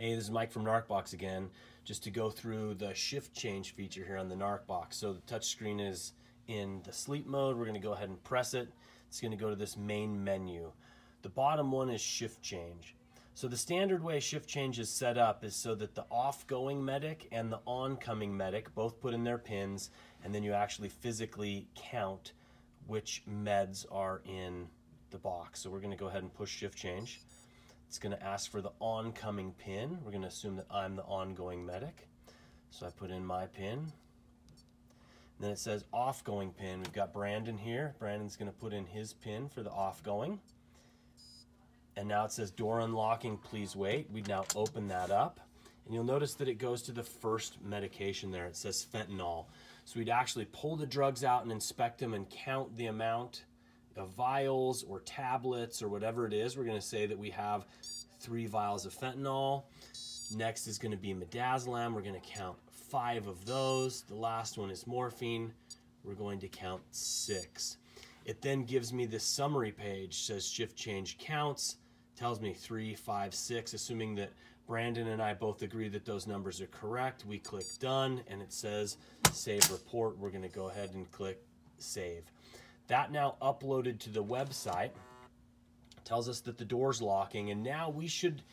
Hey, this is Mike from NarcBox again, just to go through the shift change feature here on the NarcBox. So the touchscreen is in the sleep mode. We're going to go ahead and press it. It's going to go to this main menu. The bottom one is shift change. So the standard way shift change is set up is so that the off-going medic and the oncoming medic both put in their pins, and then you actually physically count which meds are in the box. So we're going to go ahead and push shift change. It's going to ask for the oncoming pin. We're going to assume that I'm the ongoing medic. So I put in my pin. And then it says off-going pin. We've got Brandon here. Brandon's going to put in his pin for the off-going. And now it says door unlocking, please wait. We now open that up. And you'll notice that it goes to the first medication there. It says fentanyl. So we'd actually pull the drugs out and inspect them and count the amount of vials or tablets or whatever it is. We're going to say that we have 3 vials of fentanyl. Next is going to be midazolam. We're going to count 5 of those. The last one is morphine. We're going to count 6. It then gives me this summary page. Says shift change counts. Tells me 3, 5, 6. Assuming that Brandon and I both agree that those numbers are correct, we click done and it says save report. We're going to go ahead and click save. That now uploaded to the website tells us that the door's locking, and now we should,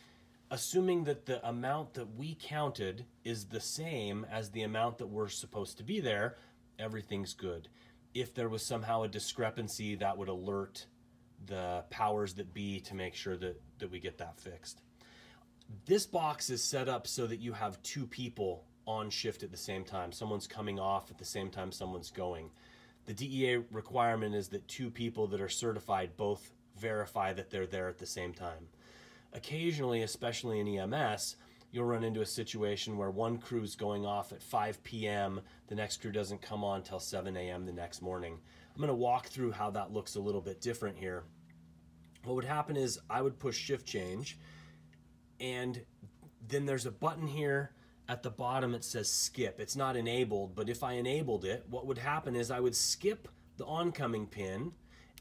assuming that the amount that we counted is the same as the amount that we're supposed to be there, everything's good. If there was somehow a discrepancy, that would alert the powers that be to make sure that we get that fixed. This box is set up so that you have 2 people on shift at the same time. Someone's coming off at the same time someone's going. The DEA requirement is that 2 people that are certified both verify that they're there at the same time. Occasionally, especially in EMS, you'll run into a situation where one crew's going off at 5 p.m., the next crew doesn't come on till 7 a.m. the next morning. I'm going to walk through how that looks a little bit different here. What would happen is I would push shift change, and then there's a button here at the bottom. It says skip. It's not enabled, but if I enabled it, what would happen is I would skip the oncoming pin,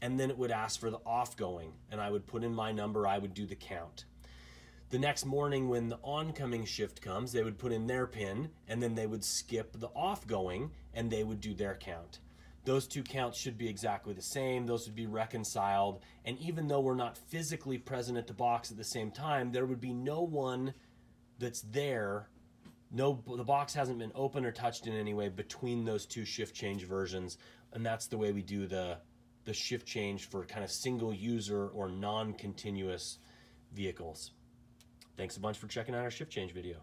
and then it would ask for the offgoing, and I would put in my number. I would do the count. The next morning when the oncoming shift comes, they would put in their pin, and then they would skip the offgoing, and they would do their count. Those 2 counts should be exactly the same. Those would be reconciled, and even though we're not physically present at the box at the same time, there would be no one that's there. No, the box hasn't been opened or touched in any way between those 2 shift change versions, and that's the way we do the shift change for kind of single user or non-continuous vehicles. Thanks a bunch for checking out our shift change video.